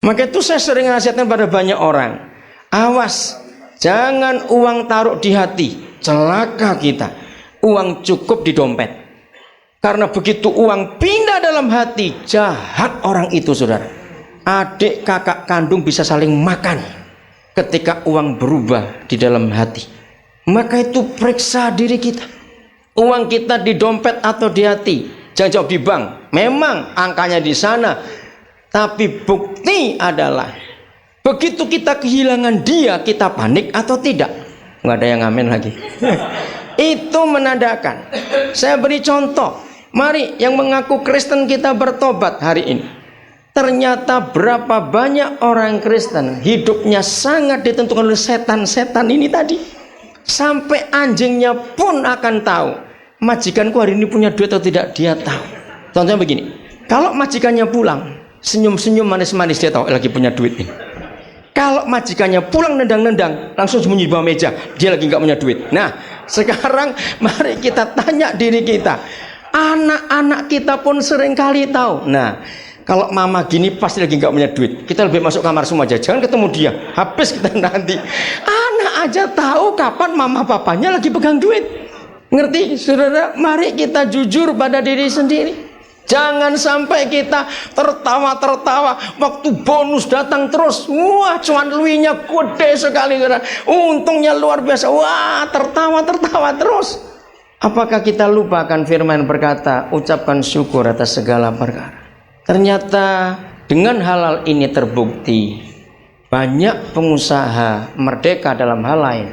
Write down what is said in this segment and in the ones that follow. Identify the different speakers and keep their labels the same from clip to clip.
Speaker 1: Maka itu saya sering nasihatkan pada banyak orang, awas, jangan uang taruh di hati, celaka kita. Uang cukup di dompet. Karena begitu uang pindah dalam hati, jahat orang itu, saudara. Adik kakak kandung bisa saling makan ketika uang berubah di dalam hati. Maka itu periksa diri kita. Uang kita di dompet atau di hati. Jangan jawab di bank. Memang angkanya di sana. Tapi bukti adalah begitu kita kehilangan dia, kita panik atau tidak? Nggak ada yang ngamen lagi. Itu menandakan. Saya beri contoh. Mari yang mengaku Kristen kita bertobat hari ini. Ternyata berapa banyak orang Kristen hidupnya sangat ditentukan oleh setan-setan ini tadi. Sampai anjingnya pun akan tahu majikanku hari ini punya duit atau tidak, dia tahu. Contohnya begini, kalau majikannya pulang senyum-senyum manis-manis, dia tahu lagi punya duit ini. Kalau majikannya pulang nendang-nendang, langsung sembunyi di bawah meja, dia lagi nggak punya duit. Nah, sekarang mari kita tanya diri kita. Anak-anak kita pun seringkali tahu. Nah, kalau mama gini pasti lagi nggak punya duit, kita lebih masuk kamar semua aja, jangan ketemu dia, habis kita nanti. Anak aja tahu kapan mama papanya lagi pegang duit. Ngerti, saudara? Mari kita jujur pada diri sendiri. Jangan sampai kita tertawa-tertawa waktu bonus datang terus. Wah, cuan luinya gede sekali, saudara. Untungnya luar biasa. Wah, tertawa-tertawa terus. Apakah kita lupakan firman berkata, ucapkan syukur atas segala perkara. Ternyata dengan halal ini terbukti banyak pengusaha merdeka dalam hal lain,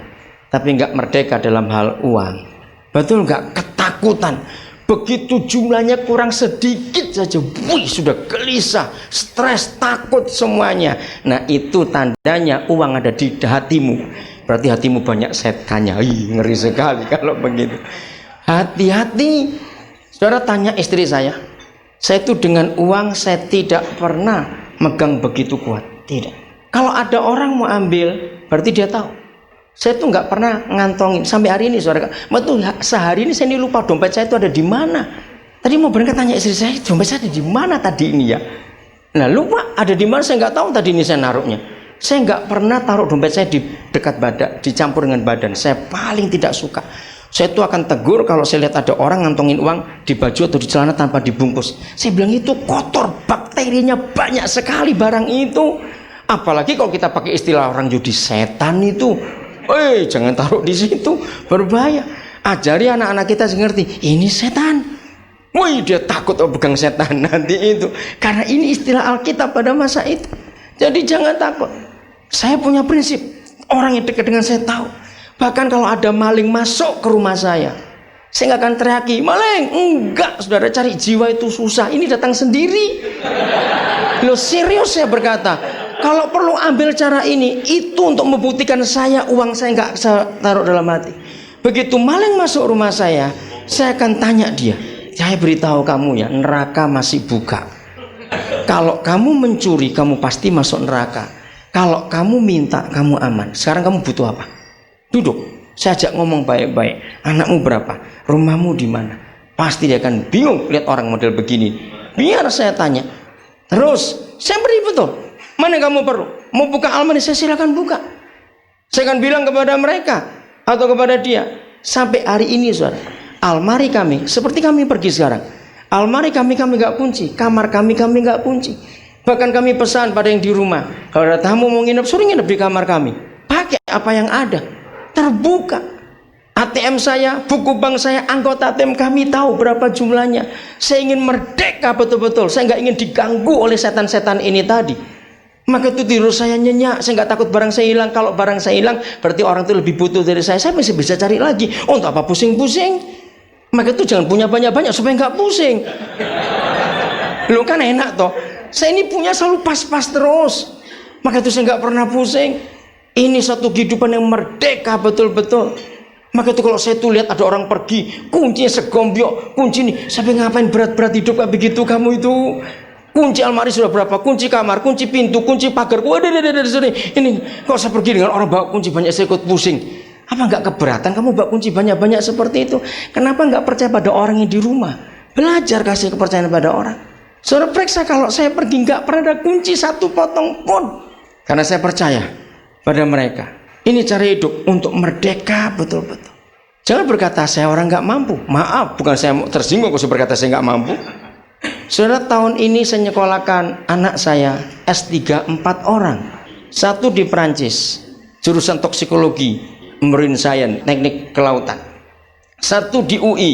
Speaker 1: tapi nggak merdeka dalam hal uang. Betul nggak? Ketakutan. Begitu jumlahnya kurang sedikit saja, wih, sudah gelisah, stres, takut semuanya. Nah, itu tandanya uang ada di hatimu. Berarti hatimu banyak setannya. Ngeri sekali kalau begitu. Hati-hati. Saudara tanya istri saya itu dengan uang saya tidak pernah megang begitu kuat. Tidak. Kalau ada orang mau ambil, berarti dia tahu. Saya tuh nggak pernah ngantongin sampai hari ini, saudara. Betul, sehari ini saya ini lupa dompet saya itu ada di mana. Tadi mau berangkat tanya istri saya, dompet saya ada di mana tadi ini ya. Nah, lupa ada di mana, saya nggak tahu tadi ini saya naruhnya. Saya nggak pernah taruh dompet saya di dekat badan, dicampur dengan badan. Saya paling tidak suka. Saya tuh akan tegur kalau saya lihat ada orang ngantongin uang di baju atau di celana tanpa dibungkus. Saya bilang itu kotor, bakterinya banyak sekali barang itu. Apalagi kalau kita pakai istilah orang judi, setan itu. Jangan taruh di situ, berbahaya. Ajari anak-anak kita ngerti, ini setan. Dia takut pegang setan nanti itu. Karena ini istilah Alkitab pada masa itu. Jadi jangan takut. Saya punya prinsip, orang yang dekat dengan saya tahu. Bahkan kalau ada maling masuk ke rumah saya nggak akan teriaki, maling. Enggak, saudara, cari jiwa itu susah. Ini datang sendiri. Loh, serius saya berkata. Kalau perlu ambil cara ini, itu untuk membuktikan uang saya nggak saya taruh dalam hati. Begitu maling masuk rumah saya akan tanya dia, saya beritahu kamu ya, neraka masih buka. Kalau kamu mencuri, kamu pasti masuk neraka. Kalau kamu minta, kamu aman. Sekarang kamu butuh apa? Duduk, saya ajak ngomong baik-baik. Anakmu berapa? Rumahmu di mana? Pasti dia akan bingung lihat orang model begini. Biar saya tanya. Terus, saya beri betul. Mana kamu perlu? Mau buka almari, saya silakan buka. Saya akan bilang kepada mereka atau kepada dia, sampai hari ini, saudara, almari kami seperti kami pergi sekarang. Almari kami nggak kunci, kamar kami nggak kunci. Bahkan kami pesan pada yang di rumah, kalau ada tamu mau nginep, suruh nginep di kamar kami. Pakai apa yang ada, terbuka. ATM saya, buku bank saya, anggota ATM kami tahu berapa jumlahnya. Saya ingin merdeka betul-betul. Saya nggak ingin diganggu oleh setan-setan ini tadi. Maka itu tidur saya nyenyak, saya nggak takut barang saya hilang. Kalau barang saya hilang, berarti orang itu lebih butuh dari saya masih bisa cari lagi. Untuk apa pusing-pusing? Maka itu jangan punya banyak-banyak supaya nggak pusing. Lu kan enak toh. Saya ini punya selalu pas-pas terus. Maka itu saya nggak pernah pusing. Ini satu kehidupan yang merdeka betul-betul. Maka itu kalau saya tuh lihat ada orang pergi, kuncinya segombyok, kunci ini, sampai ngapain berat-berat hidup kayak begitu kamu itu? Kunci almari sudah berapa? Kunci kamar, kunci pintu, kunci pagar. Waduh, ini kok saya pergi dengan orang bawa kunci banyak, saya ikut pusing. Apa nggak keberatan kamu bawa kunci banyak-banyak seperti itu? Kenapa nggak percaya pada orang yang di rumah? Belajar kasih kepercayaan pada orang. Saudara periksa, kalau saya pergi nggak pernah ada kunci satu potong pun. Karena saya percaya pada mereka. Ini cara hidup untuk merdeka betul-betul. Jangan berkata saya orang nggak mampu. Maaf, bukan saya tersinggung kalau saya berkata saya nggak mampu. Saudara, tahun ini saya nyekolahkan anak saya S3 4 orang. Satu di Perancis, jurusan toksikologi, marine science, teknik kelautan. Satu di UI,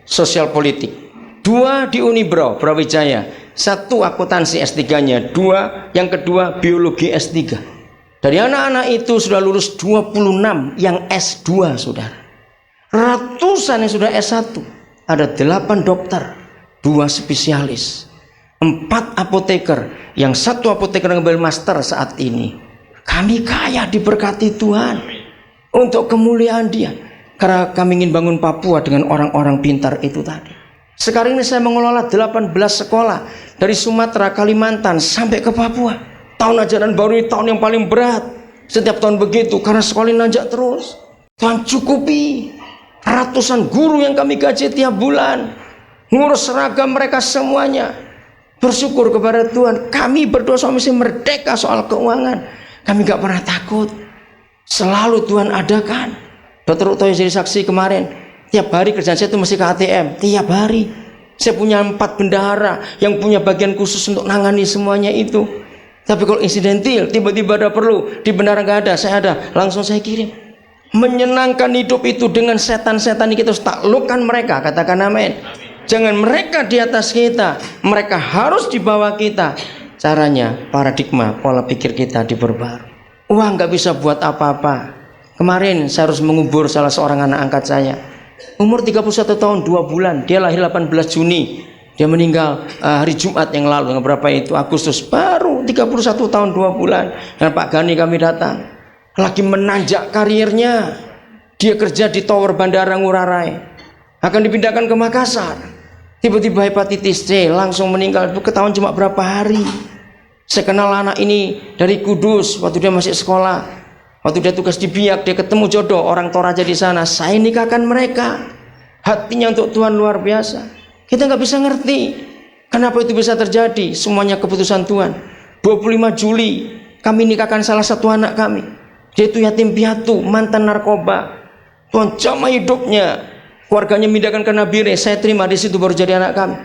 Speaker 1: sosial politik. Dua di Unibro, Brawijaya. Satu akuntansi S3-nya. Dua, yang kedua biologi S3. Dari anak-anak itu sudah lulus 26 yang S2, saudara. Ratusan yang sudah S1. Ada 8 dokter, 2 spesialis, 4 apoteker, yang 1 apoteker ngambil master saat ini. Kami kaya diberkati Tuhan untuk kemuliaan Dia. Karena kami ingin bangun Papua dengan orang-orang pintar itu tadi. Sekarang ini saya mengelola 18 sekolah dari Sumatera, Kalimantan sampai ke Papua. Tahun ajaran baru ini tahun yang paling berat. Setiap tahun begitu karena sekolah ini nanjak terus. Tuhan cukupi. Ratusan guru yang kami gaji tiap bulan, ngurus seragam mereka semuanya. Bersyukur kepada Tuhan. Kami berdua suami istri merdeka soal keuangan. Kami gak pernah takut. Selalu Tuhan adakan. Dr. Utoyo jadi saksi kemarin. Tiap hari kerjaan saya itu mesti ke ATM. Tiap hari. Saya punya 4 bendahara yang punya bagian khusus untuk nangani semuanya itu. Tapi kalau insidentil, tiba-tiba ada perlu, di bendahara gak ada, saya ada, langsung saya kirim. Menyenangkan hidup itu dengan setan-setan kita harus taklukkan mereka. Katakan amin. Jangan mereka di atas kita, mereka harus di bawah kita. Caranya paradigma pola pikir kita diperbarui. Uang gak bisa buat apa-apa. Kemarin saya harus mengubur salah seorang anak angkat saya, umur 31 tahun 2 bulan. Dia lahir 18 Juni. Dia meninggal hari Jumat yang lalu, yang berapa itu, Agustus. Baru 31 tahun 2 bulan. Dan Pak Gani kami datang, lagi menanjak karirnya. Dia kerja di tower bandara Ngurah Rai, akan dipindahkan ke Makassar. Tiba-tiba hepatitis C, langsung meninggal. Itu ketahuan cuma berapa hari. Saya kenal anak ini dari Kudus waktu dia masih sekolah. Waktu dia tugas di Biak, dia ketemu jodoh orang Toraja di sana. Saya nikahkan mereka. Hatinya untuk Tuhan luar biasa. Kita nggak bisa ngerti kenapa itu bisa terjadi. Semuanya keputusan Tuhan. 25 Juli kami nikahkan salah satu anak kami. Dia itu yatim piatu, mantan narkoba. Tuhan jamah hidupnya. Keluarganya mindahkan ke Nabire. Saya terima di situ, baru jadi anak kami.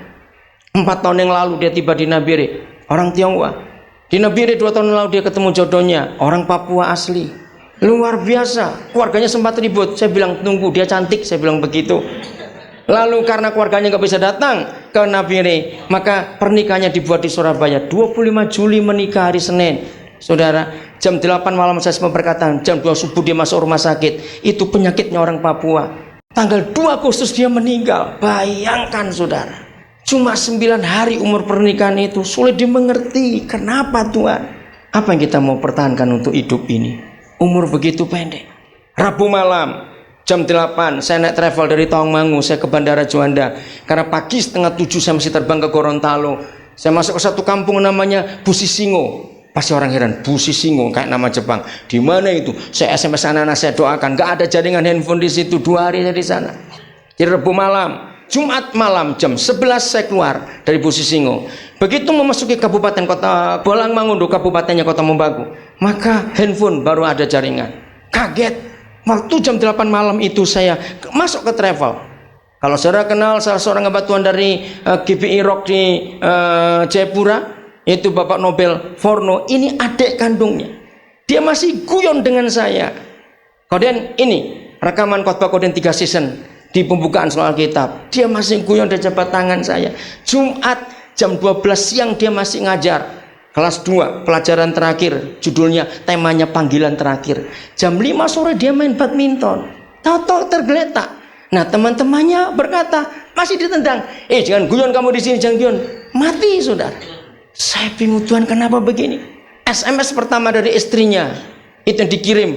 Speaker 1: 4 tahun yang lalu dia tiba di Nabire. Orang Tionghoa. Di Nabire 2 tahun yang lalu dia ketemu jodohnya, orang Papua asli. Luar biasa. Keluarganya sempat ribut. Saya bilang tunggu, dia cantik. Saya bilang begitu. Lalu karena keluarganya nggak bisa datang ke Nabire, maka pernikahannya dibuat di Surabaya. 25 Juli menikah hari Senin. Saudara, jam 8 malam saya memperkatakan, jam 2 subuh dia masuk rumah sakit. Itu penyakitnya orang Papua. Tanggal 2 Agustus dia meninggal. Bayangkan saudara, cuma 9 hari umur pernikahan itu. Sulit dimengerti. Kenapa Tuhan? Apa yang kita mau pertahankan untuk hidup ini? Umur begitu pendek. Rabu malam jam 8 saya naik travel dari Tawangmangu. Saya ke Bandara Juanda. Karena pagi setengah 7 saya masih terbang ke Gorontalo. Saya masuk ke satu kampung namanya Busisingo. Pasti orang heran, Busisingo kayak nama Jepang. Di mana itu? Saya SMS anak-anak, saya doakan. Gak ada jaringan handphone di situ. 2 hari saya di sana. Di Rabu malam, Jumat malam jam 11 saya keluar dari Busisingo. Begitu memasuki kabupaten kota Bolang Mangundu, kabupatennya Kota Mombagu, maka handphone baru ada jaringan. Kaget. Waktu jam 8 malam itu saya masuk ke travel. Kalau saudara kenal salah seorang hamba Tuhan dari GBI Rock di Jayapura, itu Bapak Nobel Forno, ini adik kandungnya. Dia masih guyon dengan saya. Kemudian ini rekaman khotbah Koden 3 season di pembukaan soal Alkitab. Dia masih guyon di jabat tangan saya. Jumat jam 12 siang dia masih ngajar kelas 2 pelajaran terakhir, judulnya temanya panggilan terakhir. Jam 5 sore dia main badminton. Tahu-tahu tergeletak. Nah teman-temannya berkata, masih ditendang. Jangan guyon kamu di sini, jangan guyon. Mati saudara. Saya bingung, Tuhan kenapa begini? SMS pertama dari istrinya itu yang dikirim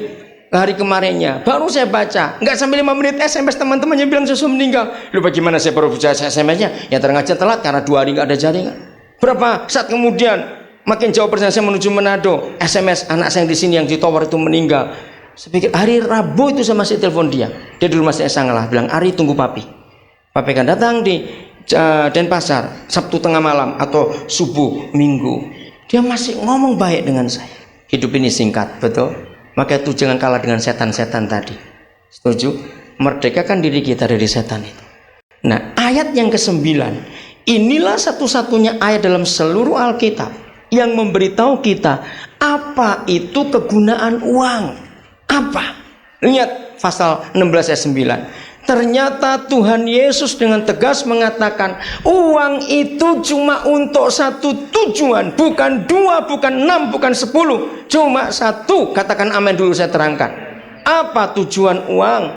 Speaker 1: hari kemarinnya, baru saya baca, nggak sampai 5 menit SMS teman-temannya bilang Joshua meninggal. Lu bagaimana saya baru baca SMS-nya? Ya terngajar telat karena 2 hari nggak ada jaringan. Berapa saat kemudian, makin jauh perjalanan saya menuju Manado, SMS anak saya yang di sini yang di tower itu meninggal. Saya pikir hari Rabu itu saya masih telepon dia. Dia dulu masih Sanglah, bilang Ari tunggu papi. Papi kan datang di Denpasar Sabtu tengah malam atau subuh Minggu, dia masih ngomong baik dengan saya. Hidup ini singkat, betul? Maka itu jangan kalah dengan setan-setan tadi. Setuju? Merdekakan diri kita dari setan itu. Nah, ayat yang ke-9, inilah satu-satunya ayat dalam seluruh Alkitab yang memberitahu kita apa itu kegunaan uang. Apa? Lihat pasal 16 ayat 9. Ternyata Tuhan Yesus dengan tegas mengatakan uang itu cuma untuk satu tujuan, bukan 2, bukan 6, bukan 10, cuma satu. Katakan amin dulu, saya terangkan. Apa tujuan uang?